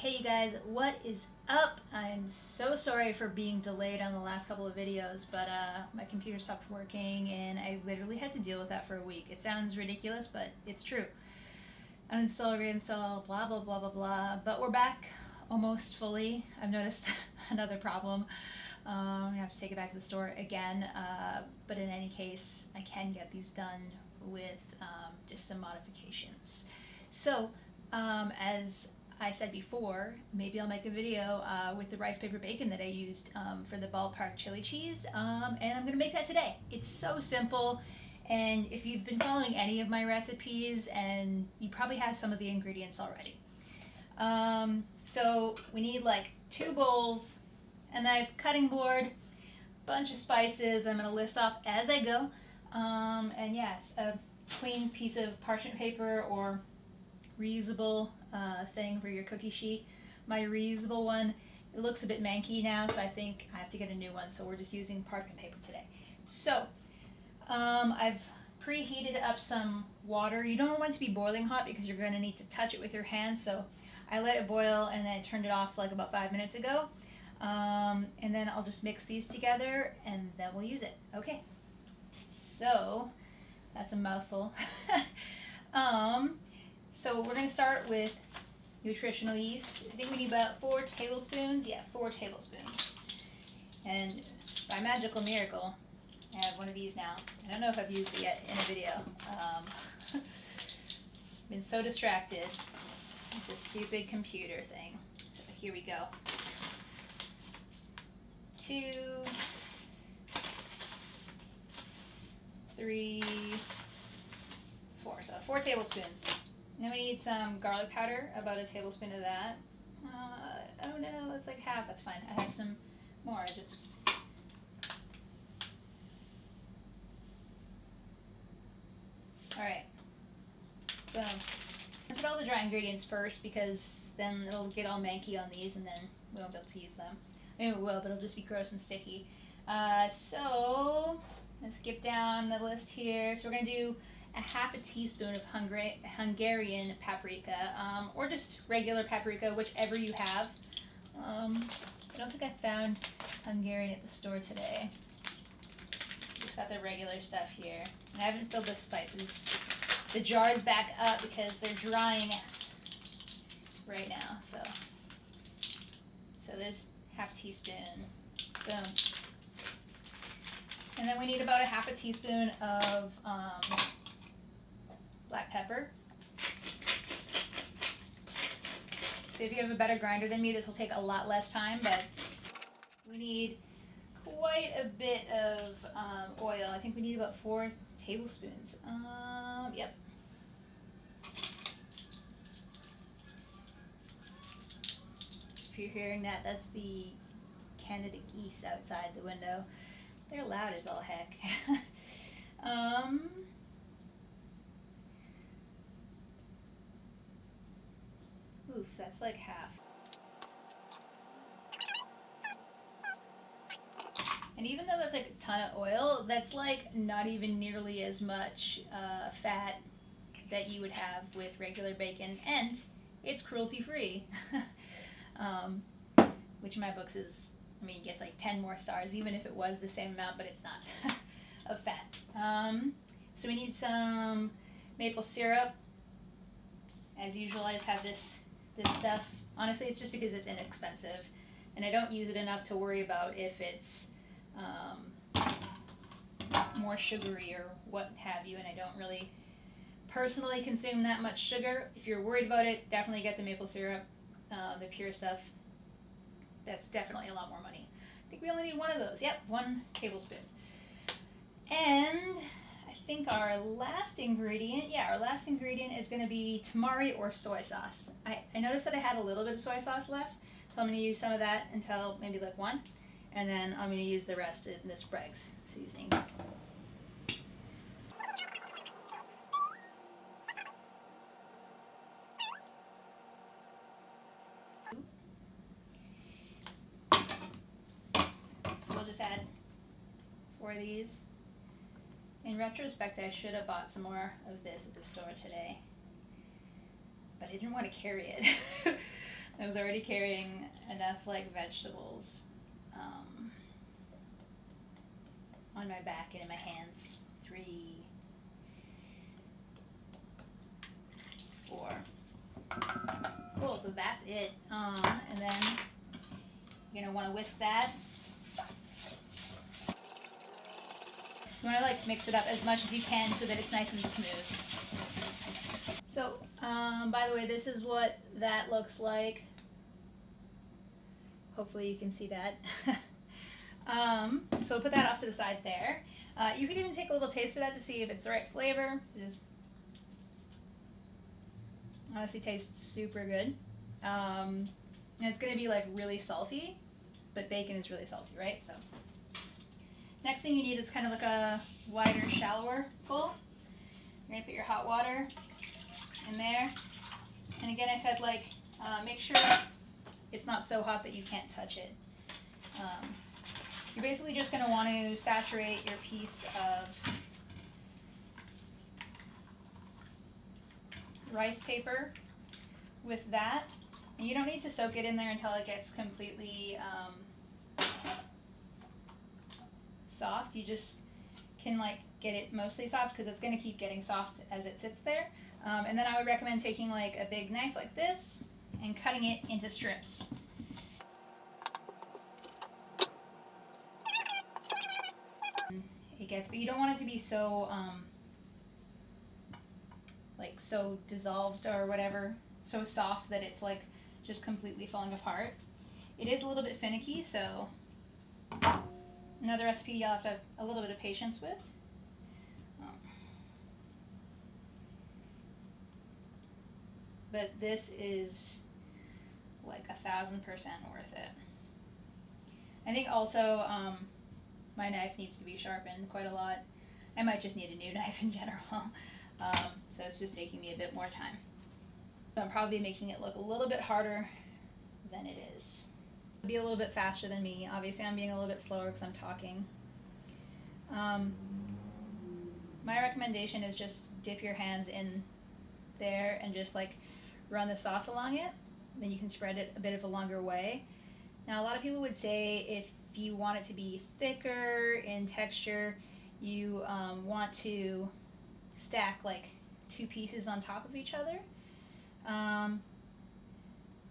Hey you guys, what is up? I'm so sorry for being delayed on the last couple of videos, but my computer stopped working and I literally had to deal with that for a week. It sounds ridiculous, but it's true. Uninstall, reinstall, blah blah blah blah blah, but we're back almost fully. I've noticed another problem. I have to take it back to the store again, but in any case, I can get these done with just some modifications. So, as I said before, maybe I'll make a video with the rice paper bacon that I used for the ballpark chili cheese, and I'm going to make that today. It's so simple, and if you've been following any of my recipes, and you probably have some of the ingredients already. So we need like 2 bowls, a knife, cutting board, bunch of spices I'm going to list off as I go, and yes, a clean piece of parchment paper or reusable thing for your cookie sheet. My reusable one, it looks a bit manky now, so I think I have to get a new one, so we're just using parchment paper today. So I've preheated up some water. You don't want it to be boiling hot because you're going to need to touch it with your hands, so I let it boil and then turned it off like about 5 minutes ago, and then I'll just mix these together and then we'll use it. Okay, so that's a mouthful. So we're going to start with nutritional yeast. I think we need about 4 tablespoons. Yeah, 4 tablespoons. And by magical miracle, I have one of these now. I don't know if I've used it yet in a video. Been so distracted with this stupid computer thing. So here we go. 2, 3, 4. So 4 tablespoons. Then we need some garlic powder, about a tablespoon of that. Oh no, that's like half, that's fine. I have some more, just... Alright, boom. I'll put all the dry ingredients first because then it'll get all manky on these and then we won't be able to use them. I mean we will, but it'll just be gross and sticky. So, let's skip down the list here. So we're going to do a half a teaspoon of Hungarian paprika, or just regular paprika, whichever you have. I don't think I found Hungarian at the store today. Just got the regular stuff here. And I haven't filled the spices. The jar's back up because they're drying right now. So there's half teaspoon. Boom. And then we need about a half a teaspoon of black pepper. So if you have a better grinder than me, this will take a lot less time, but we need quite a bit of oil. I think we need about 4 tablespoons. Yep. If you're hearing that, that's the Canada geese outside the window. They're loud as all heck. Oof, that's like half. And even though that's like a ton of oil, that's like not even nearly as much fat that you would have with regular bacon, and it's cruelty free. Which in my books is, I mean, gets like 10 more stars, even if it was the same amount, but it's not, of fat. So we need some maple syrup. As usual, I just have this stuff. Honestly, it's just because it's inexpensive, and I don't use it enough to worry about if it's more sugary or what have you, and I don't really personally consume that much sugar. If you're worried about it, definitely get the maple syrup, the pure stuff. That's definitely a lot more money. I think we only need 1 of those. Yep, 1 tablespoon. And I think our last ingredient, is going to be tamari or soy sauce. I noticed that I had a little bit of soy sauce left, so I'm going to use some of that until maybe like 1, and then I'm going to use the rest in this Bragg's seasoning. So we'll just add 4 of these. In retrospect, I should have bought some more of this at the store today, but I didn't want to carry it. I was already carrying enough like vegetables on my back and in my hands. 3, 4. Cool, so that's it. And then you're gonna want to whisk that. You want to like mix it up as much as you can so that it's nice and smooth. So, by the way, this is what that looks like. Hopefully you can see that. So put that off to the side there. You can even take a little taste of that to see if it's the right flavor. So just honestly tastes super good. And it's going to be like really salty, but bacon is really salty, right? So next thing you need is kind of like a wider, shallower bowl. You're going to put your hot water in there. And again, I said like make sure it's not so hot that you can't touch it. You're basically just going to want to saturate your piece of rice paper with that. And you don't need to soak it in there until it gets completely soft. You just can like get it mostly soft because it's going to keep getting soft as it sits there. And then I would recommend taking like a big knife like this and cutting it into strips. It gets, but you don't want it to be so like so dissolved or whatever, so soft that it's like just completely falling apart. It is a little bit finicky, so another recipe you'll have to have a little bit of patience with. But this is like 1,000% worth it. I think also my knife needs to be sharpened quite a lot. I might just need a new knife in general. So it's just taking me a bit more time. So I'm probably making it look a little bit harder than it is. Be a little bit faster than me. Obviously I'm being a little bit slower because I'm talking. My recommendation is just dip your hands in there and just like run the sauce along it. Then you can spread it a bit of a longer way. Now a lot of people would say if you want it to be thicker in texture, you want to stack like 2 pieces on top of each other. I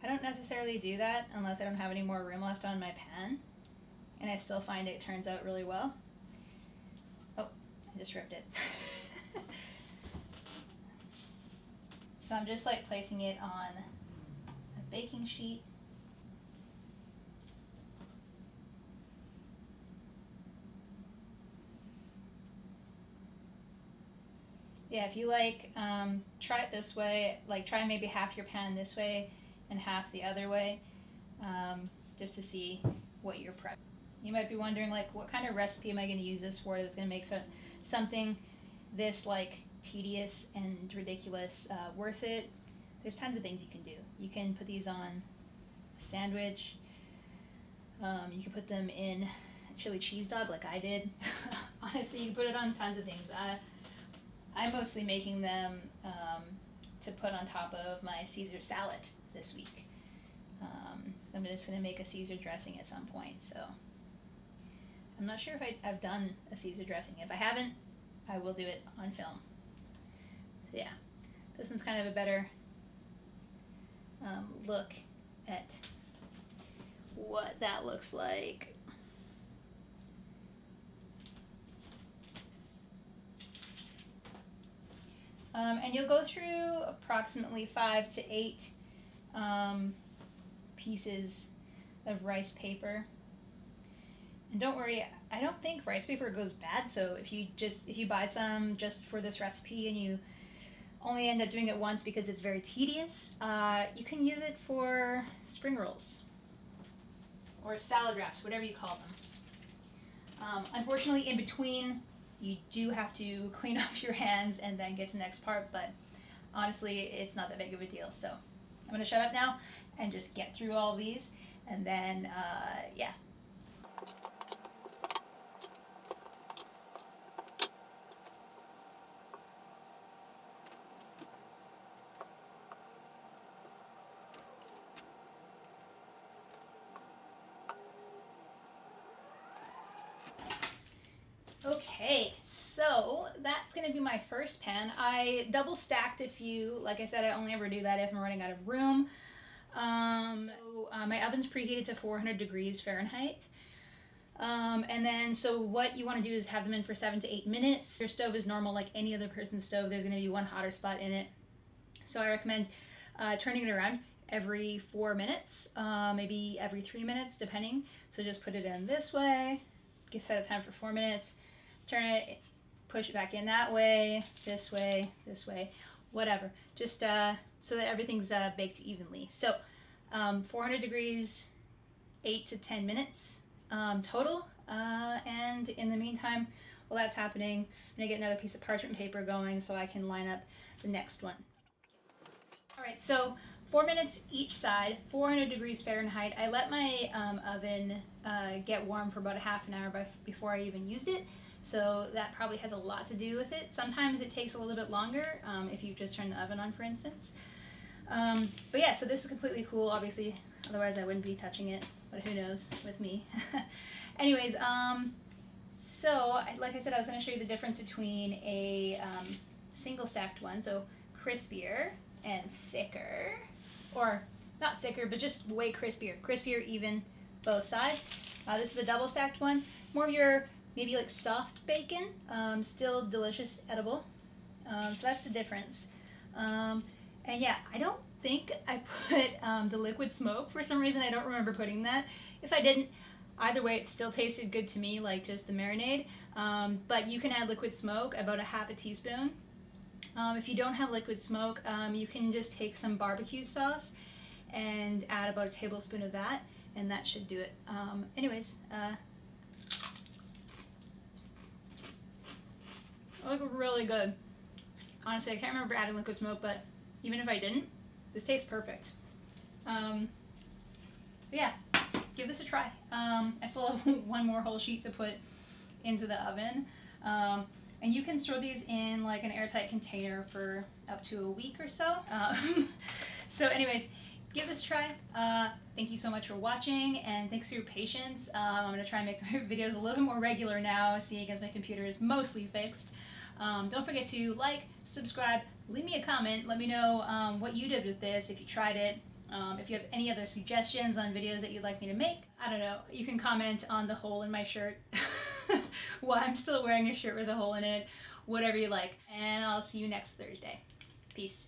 don't necessarily do that unless I don't have any more room left on my pan, and I still find it turns out really well. Oh, I just ripped it. So I'm just like placing it on a baking sheet. Yeah, if you like, try it this way, like try maybe half your pan this way and half the other way, just to see what your prep. You might be wondering like, what kind of recipe am I going to use this for that's going to make something this like tedious and ridiculous worth it? There's tons of things you can do. You can put these on a sandwich. You can put them in a chili cheese dog like I did. Honestly, you can put it on tons of things. I'm mostly making them to put on top of my Caesar salad this week. I'm just going to make a Caesar dressing at some point. So I'm not sure if I've done a Caesar dressing. If I haven't, I will do it on film. So yeah, this one's kind of a better look at what that looks like. And you'll go through approximately 5 to 8 pieces of rice paper. And don't worry, I don't think rice paper goes bad, so if you buy some just for this recipe and you only end up doing it once because it's very tedious, you can use it for spring rolls or salad wraps, whatever you call them. Unfortunately, in between, you do have to clean off your hands and then get to the next part, but honestly, it's not that big of a deal. So I'm going to shut up now and just get through all these, and then, yeah. Okay, so that's gonna be my first pan. I double stacked a few. Like I said, I only ever do that if I'm running out of room. My oven's preheated to 400 degrees Fahrenheit. And then, so what you want to do is have them in for 7 to 8 minutes. Your stove is normal like any other person's stove. There's going to be one hotter spot in it. So I recommend turning it around every 4 minutes, maybe every 3 minutes, depending. So just put it in this way, set a time for 4 minutes, turn it, push it back in that way, this way, whatever. Just so that everything's baked evenly. So 400 degrees, 8 to 10 minutes total. And in the meantime, while that's happening, I'm gonna get another piece of parchment paper going so I can line up the next one. All right, so 4 minutes each side, 400 degrees Fahrenheit. I let my oven get warm for about a half an hour before I even used it. So that probably has a lot to do with it. Sometimes it takes a little bit longer if you just turn the oven on, for instance. But yeah, so this is completely cool, obviously, otherwise I wouldn't be touching it, but who knows with me. Anyways, so like I said, I was going to show you the difference between a single stacked one, so crispier and thicker, or not thicker, but just way crispier even both sides. This is a double stacked one, more of your maybe like soft bacon, still delicious, edible. So that's the difference. And yeah, I don't think I put the liquid smoke. For some reason, I don't remember putting that. If I didn't, either way, it still tasted good to me, like just the marinade. But you can add liquid smoke, about a half a teaspoon. If you don't have liquid smoke, you can just take some barbecue sauce and add about a tablespoon of that, and that should do it. Anyways, it looked really good. Honestly, I can't remember adding liquid smoke, but even if I didn't, this tastes perfect. But yeah, give this a try. I still have one more whole sheet to put into the oven. And you can store these in like an airtight container for up to a week or so. So anyways, give this a try. Thank you so much for watching, and thanks for your patience. I'm gonna try and make my videos a little bit more regular now, seeing as my computer is mostly fixed. Don't forget to like, subscribe, leave me a comment, let me know what you did with this, if you tried it, if you have any other suggestions on videos that you'd like me to make. I don't know, you can comment on the hole in my shirt. Well, I'm still wearing a shirt with a hole in it, whatever you like. And I'll see you next Thursday. Peace.